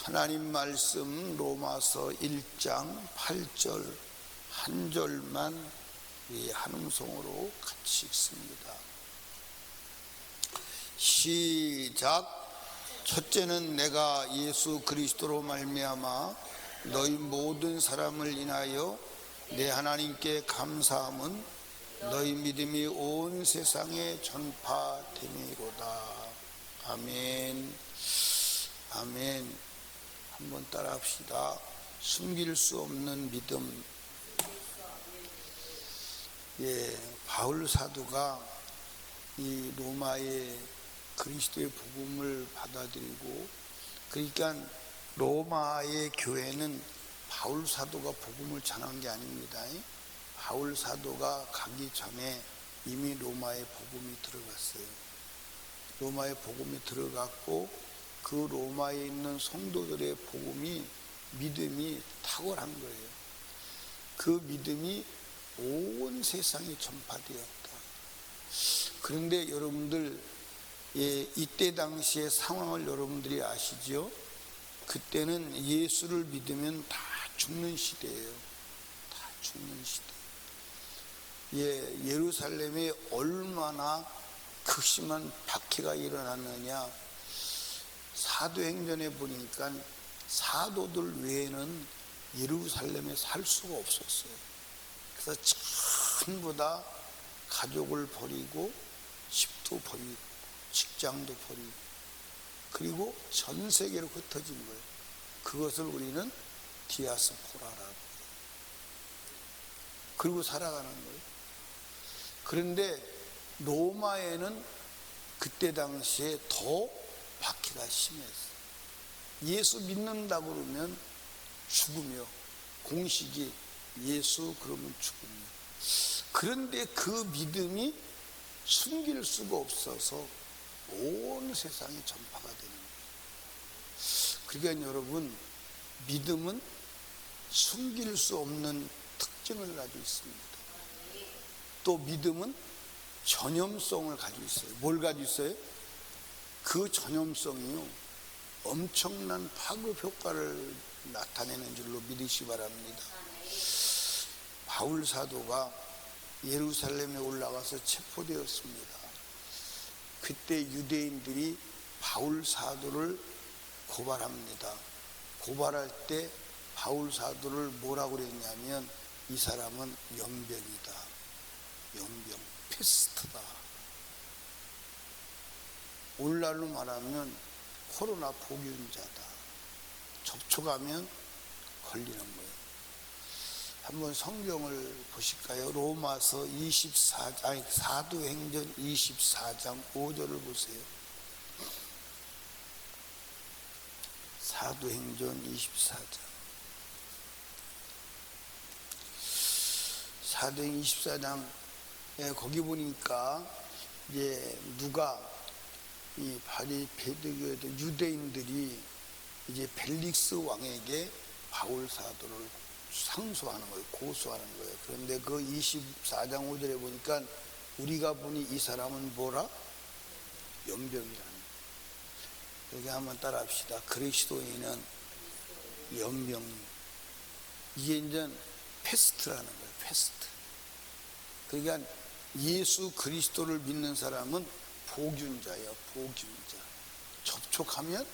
하나님 말씀 로마서 1장 8절 한 절만 우리 한음성으로 같이 읽습니다. 시작. 첫째는 내가 예수 그리스도로 말미암아 너희 모든 사람을 인하여 내 하나님께 감사함은 너희 믿음이 온 세상에 전파됨이로다. 아멘. 아멘. 한번 따라 합시다. 숨길 수 없는 믿음. 바울 사도가 이 로마의 그리스도의 복음을 받아들이고, 그러니까 로마의 교회는 바울 사도가 복음을 전한 게 아닙니다. 바울 사도가 가기 전에 이미 로마의 복음이 들어갔어요. 로마의 복음이 들어갔고, 그 로마에 있는 성도들의 복음이, 믿음이 탁월한 거예요. 그 믿음이 온 세상에 전파되었다. 그런데 여러분들, 이때 당시의 상황을 여러분들이 아시죠? 그때는 예수를 믿으면 다 죽는 시대예요. 다 죽는 시대. 예루살렘에 얼마나 극심한 박해가 일어났느냐. 사도행전에 보니까 사도들 외에는 예루살렘에 살 수가 없었어요. 그래서 전부 다 가족을 버리고 집도 버리고 직장도 버리고, 그리고 전 세계로 흩어진 거예요. 그것을 우리는 디아스포라라고 해요. 그리고 살아가는 거예요. 그런데 로마에는 그때 당시에 더 박해가 심했어요. 예수 믿는다고 그러면 죽으며, 공식이 예수 그러면 죽으며. 그런데 그 믿음이 숨길 수가 없어서 온 세상에 전파가 되는 거예요. 그러니까 여러분, 믿음은 숨길 수 없는 특징을 가지고 있습니다. 또 믿음은 전염성을 가지고 있어요. 뭘 가지고 있어요? 그 전염성이요, 엄청난 파급 효과를 나타내는 줄로 믿으시기 바랍니다. 바울 사도가 예루살렘에 올라가서 체포되었습니다. 그때 유대인들이 바울 사도를 고발합니다. 고발할 때 바울 사도를 뭐라고 그랬냐면, 이 사람은 연병이다. 연병, 페스트다. 오늘날로 말하면 코로나 보균자다. 접촉하면 걸리는 거예요. 한번 성경을 보실까요? 로마서 4도행전 24장 5절을 보세요. 사도행전 24장. 사도행 24장, 거기 보니까 이제 누가 이 바리 베드교 유대인들이 이제 벨릭스 왕에게 바울 사도를 상소하는 거예요. 고소하는 거예요. 그런데 그 24장 5절에 보니까 우리가 보니 이 사람은 뭐라? 연병이라는 거예요. 여기 한번 따라 합시다. 그리스도인은 연병. 이게 이제 페스트라는 거예요. 페스트. 그러니까 예수 그리스도를 믿는 사람은 보균자예요. 보균자. 접촉하면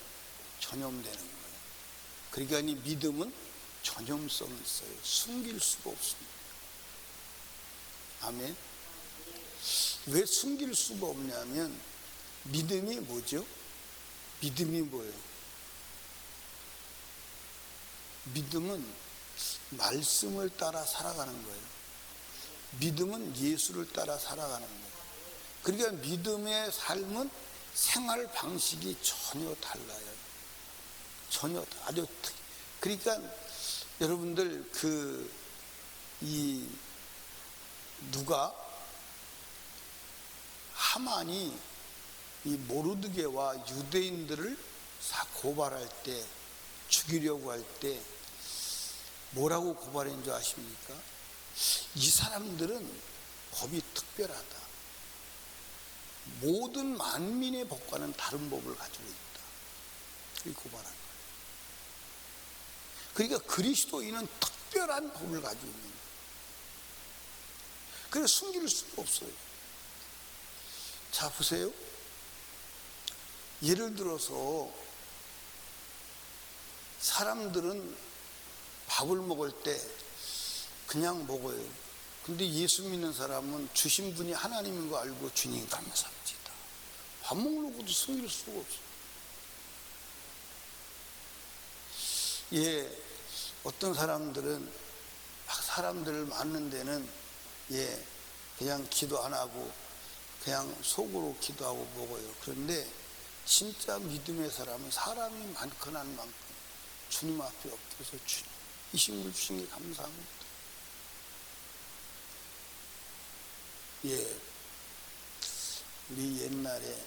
전염되는 거예요. 그러니까 이 믿음은 전염성이 있어요. 숨길 수가 없습니다. 아멘. 왜 숨길 수가 없냐면, 믿음이 뭐죠? 믿음이 뭐예요? 믿음은 말씀을 따라 살아가는 거예요. 믿음은 예수를 따라 살아가는 거예요. 그러니까 믿음의 삶은 생활 방식이 전혀 달라요. 전혀 아주 그러니까 여러분들 누가 하만이 이 모르드게와 유대인들을 고발할 때, 죽이려고 할 때 뭐라고 고발한 줄 아십니까? 이 사람들은 법이 특별하다. 모든 만민의 법과는 다른 법을 가지고 있다. 그렇게 고발한 거예요. 그러니까 그리스도인은 특별한 법을 가지고 있는 거예요. 그래서 숨길 수가 없어요. 자, 보세요. 예를 들어서 사람들은 밥을 먹을 때 그냥 먹어요. 근데 예수 믿는 사람은 주신 분이 하나님인 거 알고 주님 감사합니다. 밥 먹으려고도 숨길 수가 없어요. 예, 어떤 사람들은 막 사람들 많은 데는 그냥 기도 안 하고 그냥 속으로 기도하고 먹어요. 그런데 진짜 믿음의 사람은 사람이 많거나 안 많건 주님 앞에 엎드려서 주님 이 식물 주신 게 감사합니다. 우리 옛날에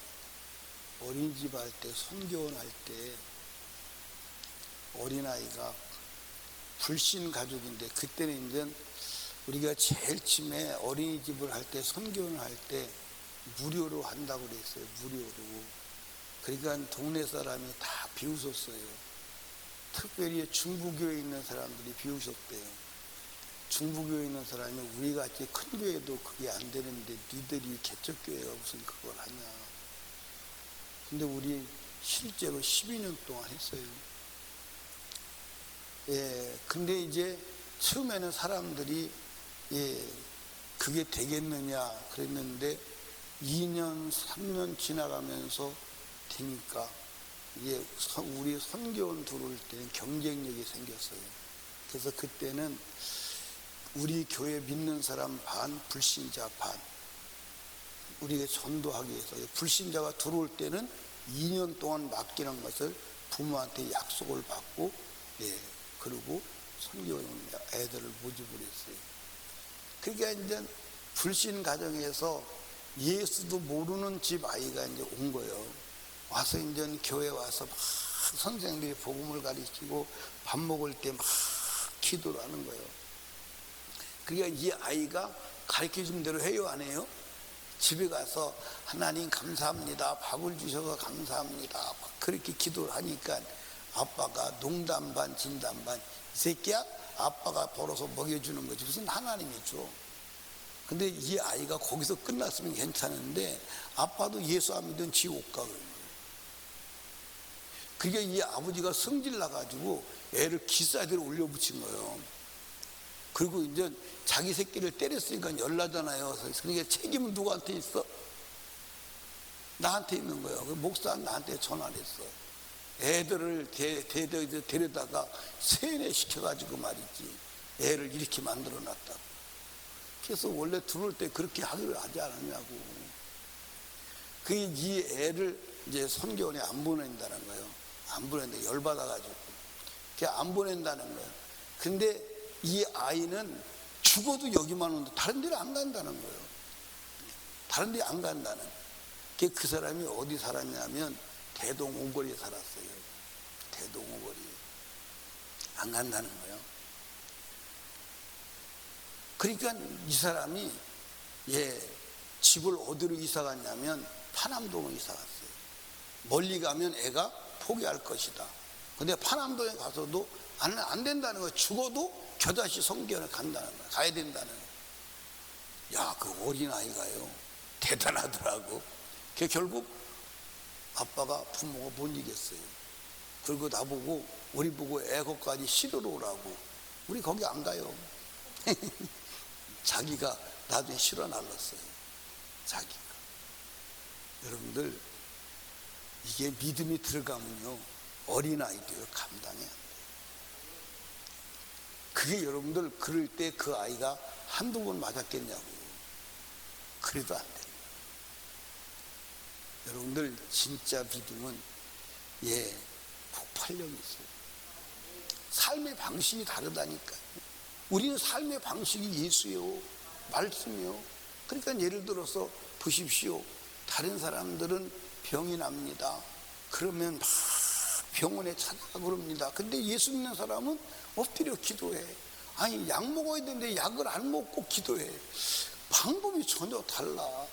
어린이집 할 때 선교원 할 때 어린아이가 불신 가족인데, 그때는 이제 우리가 제일 처음에 어린이집을 할 때 선교원을 할 때 무료로 한다고 그랬어요. 무료로. 그러니까 동네 사람이 다 비웃었어요. 특별히 중부교회에 있는 사람들이 비웃었대요. 중부교회에 있는 사람이 우리같이 큰 교회도 그게 안 되는데 니들이 개척교회가 무슨 그걸 하냐. 근데 우리 실제로 12년 동안 했어요. 근데 이제 처음에는 사람들이 그게 되겠느냐 그랬는데 2년, 3년 지나가면서 되니까 이게 우리 선교원 들어올 때는 경쟁력이 생겼어요. 그래서 그때는 우리 교회 믿는 사람 반, 불신자 반. 우리가 전도하기 위해서 불신자가 들어올 때는 2년 동안 맡기는 것을 부모한테 약속을 받고 그리고 선교원 애들을 모집을 했어요. 그게 이제 불신 가정에서 예수도 모르는 집 아이가 이제 온 거예요. 와서 이제 교회 와서 막 선생님들이 복음을 가르치고 밥 먹을 때 막 기도를 하는 거예요. 그러니까 이 아이가 가르쳐 준 대로 해요, 안 해요? 집에 가서 하나님 감사합니다. 밥을 주셔서 감사합니다. 막 그렇게 기도를 하니까 아빠가 농담 반 진담 반, 이 새끼야 아빠가 벌어서 먹여주는 거지 무슨 하나님이 줘. 근데 이 아이가 거기서 끝났으면 괜찮은데 아빠도 예수 안 믿으면 지옥 가. 그게 이 아버지가 성질 나가지고 애를 기사대로 올려붙인 거예요. 그리고 이제 자기 새끼를 때렸으니까 열나잖아요. 그러니까 책임은 누구한테 있어? 나한테 있는 거예요. 목사는 나한테 전화를 했어. 애들을 데려다가 세뇌시켜가지고 말이지 애를 이렇게 만들어놨다고. 그래서 원래 들어올 때 그렇게 하기를 하지 않았냐고. 이 애를 이제 선교원에 안 보낸다는 거예요. 안 보낸다. 열받아가지고 그게 안 보낸다는 거예요. 근데 이 아이는 죽어도 여기만 온다. 다른 데를 안 간다는 거예요. 다른 데 안 간다는. 그 사람이 어디 살았냐면 대동 오거리에 살았어요. 대동 오거리. 안 간다는 거예요. 그러니까 이 사람이 집을 어디로 이사 갔냐면 파남동으로 이사 갔어요. 멀리 가면 애가 포기할 것이다. 근데 파남동에 가서도 안 된다는 거예요. 죽어도 겨자씨 성교원을 간다는 거예요. 가야 된다는 거예요. 야, 그 어린아이가요 대단하더라고. 결국 아빠가 부모가 못 이겼어요. 그리고 나보고 우리 보고 애거까지 실으러 오라고. 우리 거기 안 가요. 자기가 나중에 실어 날랐어요. 자기가. 여러분들 이게 믿음이 들어가면요 어린아이도요 감당이 안 돼요. 그게 여러분들 그럴 때 그 아이가 한두 번 맞았겠냐고요. 그래도 안 돼요. 여러분들 진짜 믿음은 폭발력이 있어요. 삶의 방식이 다르다니까요. 우리는 삶의 방식이 예수요 말씀이요. 그러니까 예를 들어서 보십시오. 다른 사람들은 병이 납니다. 그러면 막 병원에 찾아가 그럽니다. 근데 예수 믿는 사람은 엎드려 기도해. 아니 약 먹어야 되는데 약을 안 먹고 기도해. 방법이 전혀 달라.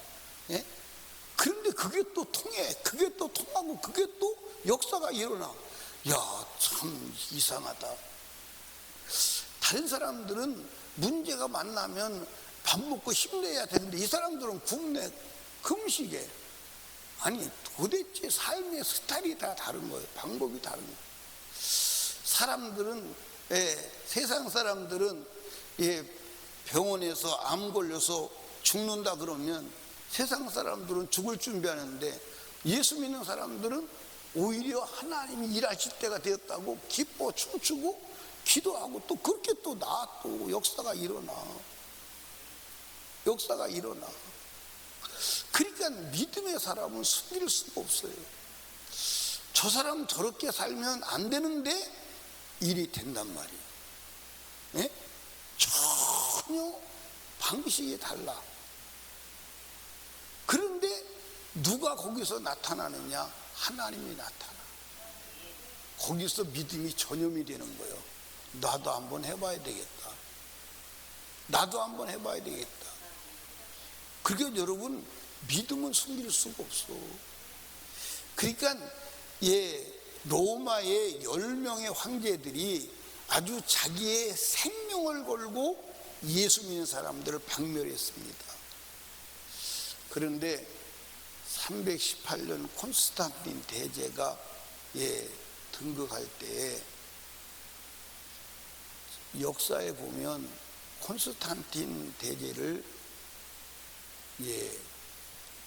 그런데 그게 또 통해. 그게 또 통하고 그게 또 역사가 일어나. 야, 참 이상하다. 다른 사람들은 문제가 만나면 밥 먹고 힘내야 되는데 이 사람들은 굶네, 금식에. 아니 도대체 삶의 스타일이 다 다른 거예요. 방법이 다른 거예요. 사람들은, 세상 사람들은 병원에서 암 걸려서 죽는다 그러면 세상 사람들은 죽을 준비하는데, 예수 믿는 사람들은 오히려 하나님이 일하실 때가 되었다고 기뻐 춤추고 기도하고 또 그렇게 또 또 역사가 일어나. 그러니까 믿음의 사람은 숨길 수가 없어요. 저 사람 저렇게 살면 안 되는데 일이 된단 말이에요. 네? 전혀 방식이 달라. 그런데 누가 거기서 나타나느냐? 하나님이 나타나. 거기서 믿음이 전염이 되는 거예요. 나도 한번 해봐야 되겠다. 그러니까 여러분, 믿음은 숨길 수가 없어. 그러니까 로마의 10명의 황제들이 아주 자기의 생명을 걸고 예수 믿는 사람들을 박멸했습니다. 그런데 318년 콘스탄틴 대제가 등극할 때에 역사에 보면 콘스탄틴 대제를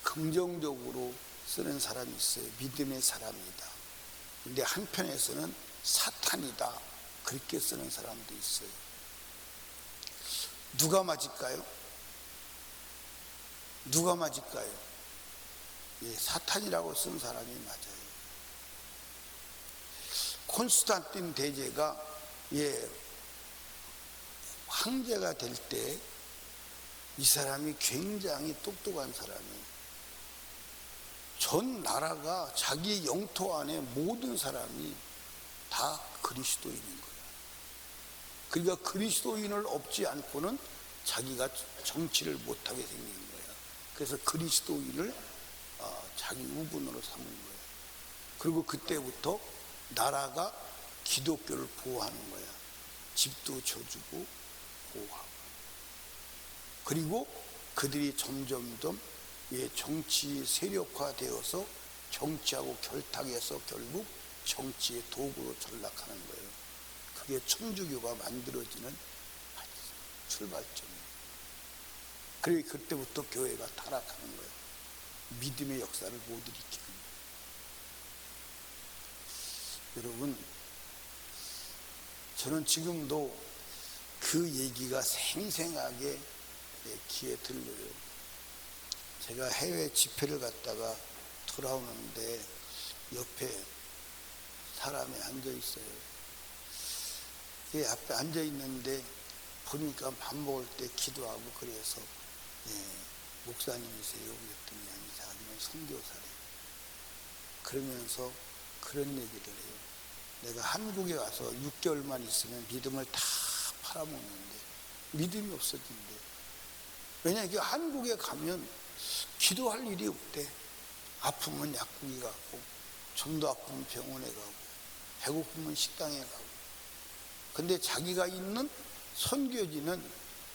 긍정적으로 쓰는 사람이 있어요. 믿음의 사람이다. 근데 한편에서는 사탄이다, 그렇게 쓰는 사람도 있어요. 누가 맞을까요? 사탄이라고 쓴 사람이 맞아요. 콘스탄틴 대제가 황제가 될 때 이 사람이 굉장히 똑똑한 사람이에요. 전 나라가 자기 영토 안에 모든 사람이 다 그리스도인인 거예요. 그러니까 그리스도인을 없지 않고는 자기가 정치를 못하게 생긴 거예요. 그래서 그리스도인을 자기 우군으로 삼은 거예요. 그리고 그때부터 나라가 기독교를 보호하는 거야. 집도 줘주고 보호하고. 그리고 그들이 점점점 정치 세력화되어서 정치하고 결탁해서 결국 정치의 도구로 전락하는 거예요. 그게 천주교가 만들어지는 출발점이에요. 그리고 그때부터 교회가 타락하는 거예요. 믿음의 역사를 못 일으키는 거예요. 여러분, 저는 지금도 그 얘기가 생생하게 귀에 들려요. 제가 해외 집회를 갔다가 돌아오는데 옆에 사람이 앉아 있어요. 앞에 앉아 있는데 보니까 밥 먹을 때 기도하고 그래서 목사님이세요? 그랬더니 아니, 자기는 선교사래요. 그러면서 그런 얘기를 해요. 내가 한국에 와서 6개월만 있으면 믿음을 다 팔아먹는데 믿음이 없어진대. 왜냐하면 한국에 가면 기도할 일이 없대. 아프면 약국에 가고, 좀 더 아프면 병원에 가고, 배고프면 식당에 가고. 근데 자기가 있는 선교지는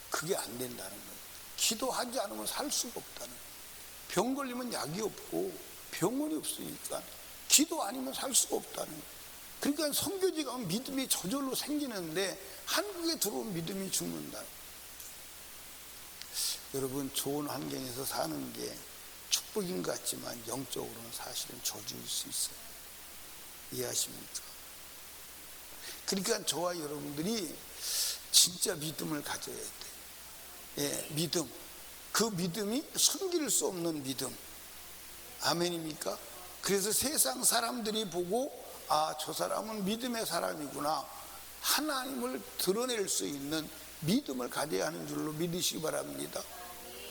그게 안 된다는 거예요. 기도하지 않으면 살 수가 없다는 거예요. 병 걸리면 약이 없고 병원이 없으니까 기도 아니면 살 수가 없다는 거예요. 그러니까 선교지 가면 믿음이 저절로 생기는데 한국에 들어오면 믿음이 죽는다. 여러분, 좋은 환경에서 사는 게 축복인 것 같지만 영적으로는 사실은 저주일 수 있어요. 이해하십니까? 그러니까 저와 여러분들이 진짜 믿음을 가져야 돼. 믿음. 그 믿음이 숨길 수 없는 믿음. 아멘입니까? 그래서 세상 사람들이 보고 저 사람은 믿음의 사람이구나, 하나님을 드러낼 수 있는 믿음을 가져야 하는 줄로 믿으시기 바랍니다.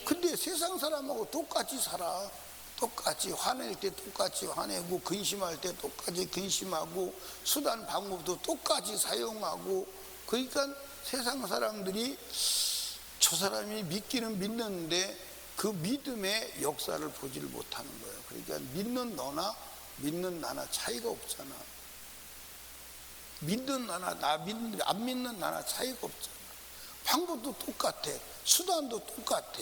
근데 세상 사람하고 똑같이 살아. 똑같이 화낼 때 똑같이 화내고, 근심할 때 똑같이 근심하고, 수단 방법도 똑같이 사용하고. 그러니까 세상 사람들이 저 사람이 믿기는 믿는데 그 믿음의 역사를 보지를 못하는 거예요. 그러니까 믿는 너나 믿는 나나 차이가 없잖아. 믿는 나나 안 믿는 나나 차이가 없잖아. 방법도 똑같아. 수단도 똑같아.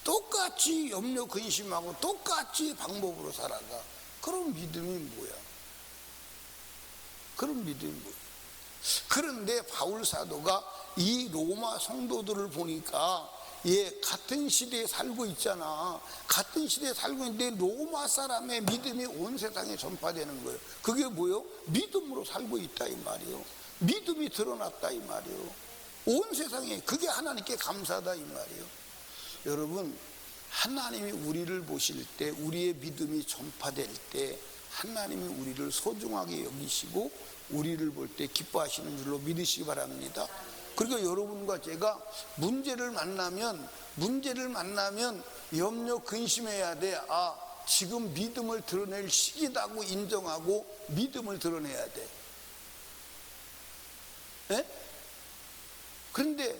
똑같이 염려 근심하고 똑같이 방법으로 살아가. 그런 믿음이 뭐야? 그런 믿음이 뭐야? 그런데 바울 사도가 이 로마 성도들을 보니까 같은 시대에 살고 있잖아. 같은 시대에 살고 있는데 로마 사람의 믿음이 온 세상에 전파되는 거예요. 그게 뭐예요? 믿음으로 살고 있다 이 말이에요. 믿음이 드러났다 이 말이에요. 온 세상에. 그게 하나님께 감사하다 이 말이에요. 여러분, 하나님이 우리를 보실 때, 우리의 믿음이 전파될 때 하나님이 우리를 소중하게 여기시고 우리를 볼 때 기뻐하시는 줄로 믿으시기 바랍니다. 그러니까 여러분과 제가 문제를 만나면 염려 근심해야 돼. 지금 믿음을 드러낼 시기다고 인정하고 믿음을 드러내야 돼. 그런데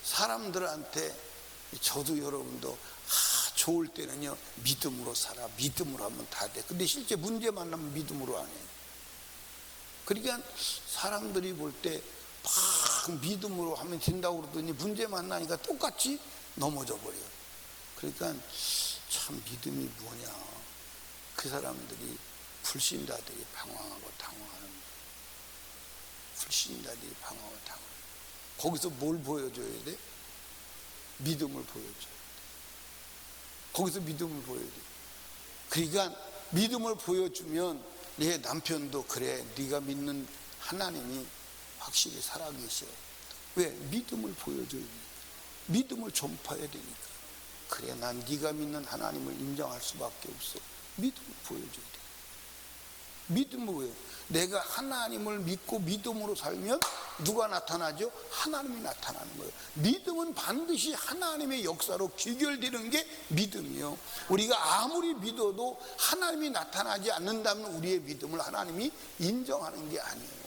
사람들한테, 저도 여러분도 좋을 때는요 믿음으로 살아, 믿음으로 하면 다 돼. 근데 실제 문제 만나면 믿음으로 안 해. 그러니까 사람들이 볼 때 막 믿음으로 하면 된다고 그러더니 문제 만나니까 똑같이 넘어져 버려요. 그러니까 참 믿음이 뭐냐. 그 사람들이 불신자들이 방황하고 당황하는 거예요. 불신자들이 방황하고 당황. 거기서 뭘 보여줘야 돼? 믿음을 보여줘야 돼. 거기서 믿음을 보여줘야 돼. 그러니까 믿음을 보여주면 내 남편도 그래, 네가 믿는 하나님이 확실히 살아계셔. 왜? 믿음을 보여줘야 돼. 믿음을 전파해야 되니까. 그래, 난 네가 믿는 하나님을 인정할 수밖에 없어. 믿음을 보여줘야 돼. 믿음은 뭐예요? 내가 하나님을 믿고 믿음으로 살면 누가 나타나죠? 하나님이 나타나는 거예요. 믿음은 반드시 하나님의 역사로 귀결되는 게 믿음이에요. 우리가 아무리 믿어도 하나님이 나타나지 않는다면 우리의 믿음을 하나님이 인정하는 게 아니에요.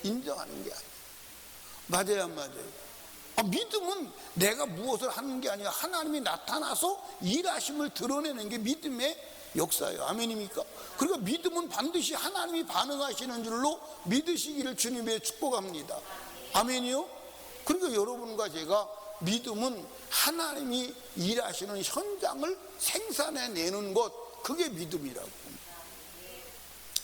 인정하는 게 아니에요. 맞아요, 안 맞아요? 믿음은 내가 무엇을 하는 게 아니라 하나님이 나타나서 일하심을 드러내는 게 믿음의 역사예요. 아멘입니까? 그러니까 믿음은 반드시 하나님이 반응하시는 줄로 믿으시기를 주님의 축복합니다. 아멘이요? 그러니까 여러분과 제가 믿음은 하나님이 일하시는 현장을 생산해내는 것, 그게 믿음이라고.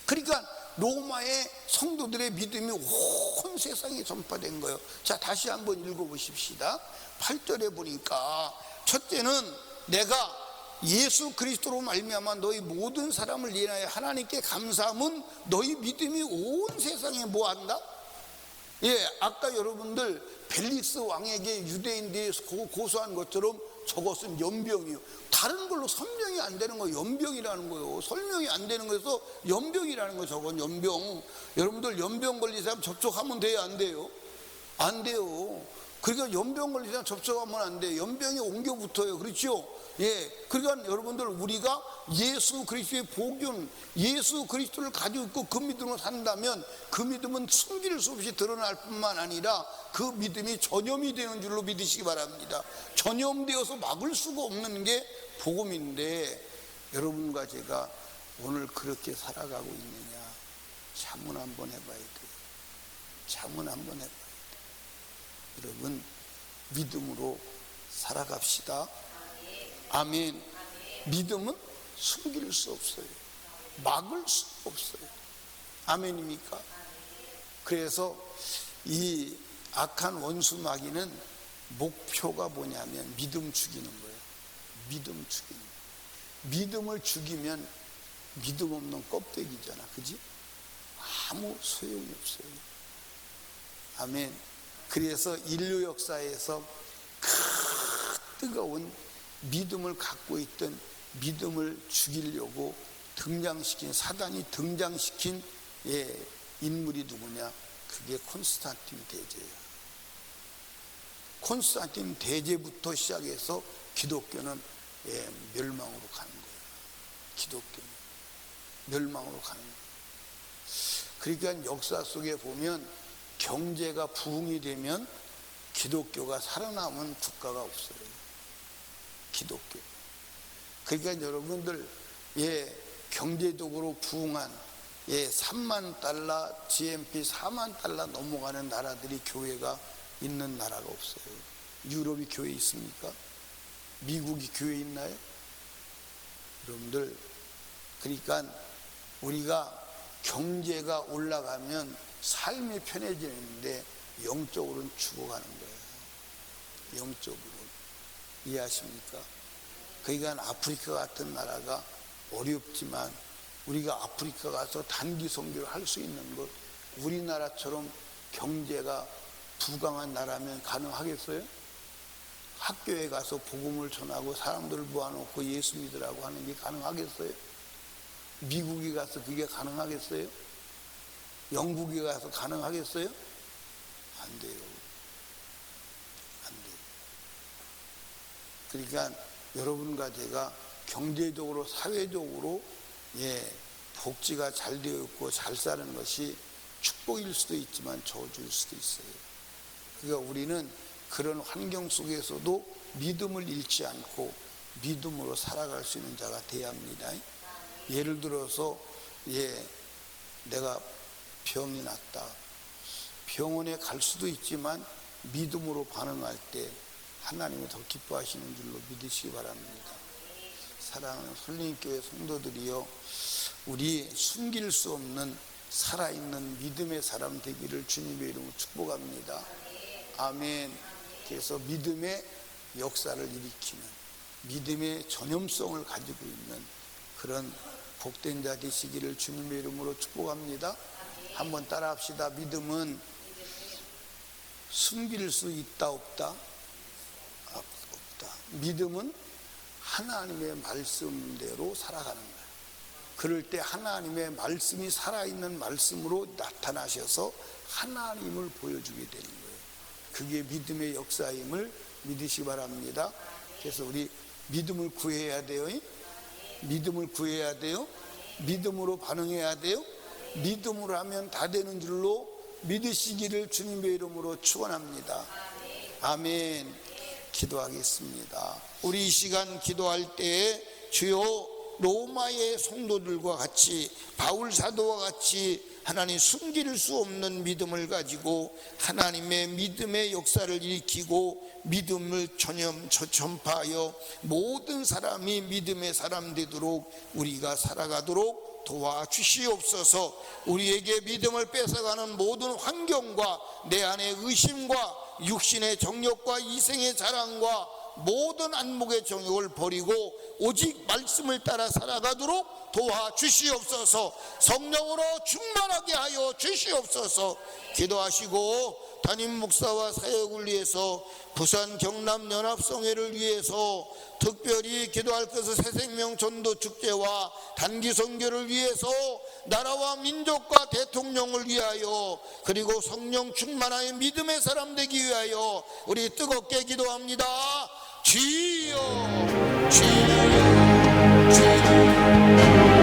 그러니까 로마의 성도들의 믿음이 온 세상에 전파된 거예요. 자, 다시 한번 읽어보십시다. 8절에 보니까 첫째는 내가 예수 그리스도로 말미암아 너희 모든 사람을 위하여 하나님께 감사함은 너희 믿음이 온 세상에 뭐한다? 아까 여러분들 벨릭스 왕에게 유대인들이 고소한 것처럼 저것은 연병이요. 다른 걸로 설명이 안 되는 거예요. 연병이라는 거예요. 설명이 안 되는 거에서 연병이라는 거예요. 저건 연병. 여러분들 연병 걸린 사람 접촉하면 돼요, 안 돼요? 안 돼요. 그러니까 연병 걸린 사람 접촉하면 안 돼요. 연병이 옮겨 붙어요. 그렇죠? 그러니까 여러분들, 우리가 예수 그리스도의 복음, 예수 그리스도를 가지고 있고 그 믿음으로 산다면 그 믿음은 숨길 수 없이 드러날 뿐만 아니라 그 믿음이 전염이 되는 줄로 믿으시기 바랍니다. 전염되어서 막을 수가 없는 게 복음인데, 여러분과 제가 오늘 그렇게 살아가고 있느냐, 자문 한번 해봐야 돼요. 자문 한번 해봐야 돼요. 여러분, 믿음으로 살아갑시다. 아멘. 믿음은 숨길 수 없어요. 막을 수 없어요. 아멘입니까? 그래서 이 악한 원수 마귀는 목표가 뭐냐면 믿음 죽이는 거예요. 믿음 죽이는 거예요. 믿음을 죽이면 믿음 없는 껍데기잖아. 그지? 아무 소용이 없어요. 아멘. 그래서 인류 역사에서 뜨거운 믿음을 갖고 있던, 믿음을 죽이려고 등장시킨, 사단이 등장시킨 인물이 누구냐? 그게 콘스탄틴 대제예요. 콘스탄틴 대제부터 시작해서 기독교는 멸망으로 가는 거예요. 기독교는 멸망으로 가는 거예요. 그러니까 역사 속에 보면 경제가 부흥이 되면 기독교가 살아남은 국가가 없어요. 기독교. 그러니까 여러분들, 경제적으로 부흥한 3만 달러, GNP 4만 달러 넘어가는 나라들이 교회가 있는 나라가 없어요. 유럽이 교회 있습니까? 미국이 교회 있나요? 여러분들, 그러니까 우리가 경제가 올라가면 삶이 편해지는데 영적으로는 죽어가는 거예요. 영적으로. 이해하십니까? 그러니까 아프리카 같은 나라가 어렵지만 우리가 아프리카 가서 단기 선교를 할 수 있는 것, 우리나라처럼 경제가 부강한 나라면 가능하겠어요? 학교에 가서 복음을 전하고 사람들을 모아놓고 예수 믿으라고 하는 게 가능하겠어요? 미국에 가서 그게 가능하겠어요? 영국에 가서 가능하겠어요? 안 돼요. 안 돼요. 그러니까 여러분과 제가 경제적으로, 사회적으로 복지가 잘 되어 있고 잘 사는 것이 축복일 수도 있지만 저주일 수도 있어요. 그러니까 우리는 그런 환경 속에서도 믿음을 잃지 않고 믿음으로 살아갈 수 있는 자가 되어야 합니다. 예를 들어서 내가 병이 났다. 병원에 갈 수도 있지만 믿음으로 반응할 때 하나님이 더 기뻐하시는 줄로 믿으시기 바랍니다. 사랑하는 설린교회 성도들이요, 우리 숨길 수 없는 살아있는 믿음의 사람 되기를 주님의 이름으로 축복합니다. 아멘. 그래서 믿음의 역사를 일으키는, 믿음의 전염성을 가지고 있는 그런 복된 자 되시기를 주님의 이름으로 축복합니다. 한번 따라 합시다. 믿음은 숨길 수 있다 없다? 없다. 믿음은 하나님의 말씀대로 살아가는 거예요. 그럴 때 하나님의 말씀이 살아있는 말씀으로 나타나셔서 하나님을 보여주게 되는 거예요. 그게 믿음의 역사임을 믿으시기 바랍니다. 그래서 우리 믿음을 구해야 돼요. 믿음을 구해야 돼요. 믿음으로 반응해야 돼요. 믿음으로 하면 다 되는 줄로 믿으시기를 주님의 이름으로 축원합니다. 아멘. 기도하겠습니다. 우리 이 시간 기도할 때에 주여 로마의 성도들과 같이, 바울 사도와 같이 하나님 숨길 수 없는 믿음을 가지고 하나님의 믿음의 역사를 일으키고 믿음을 전파하여 모든 사람이 믿음의 사람 되도록 우리가 살아가도록 도와주시옵소서. 우리에게 믿음을 뺏어가는 모든 환경과 내 안의 의심과 육신의 정욕과 이생의 자랑과 모든 안목의 정욕을 버리고 오직 말씀을 따라 살아가도록 도와주시옵소서. 성령으로 충만하게 하여 주시옵소서. 기도하시고 담임 목사와 사역을 위해서 부산 경남 연합성회를 위해서 특별히 기도할 것은 새생명 전도 축제와 단기 선교를 위해서 나라와 민족과 대통령을 위하여 그리고 성령 충만하여 믿음의 사람 되기 위하여 우리 뜨겁게 기도합니다. 주여 주여 주여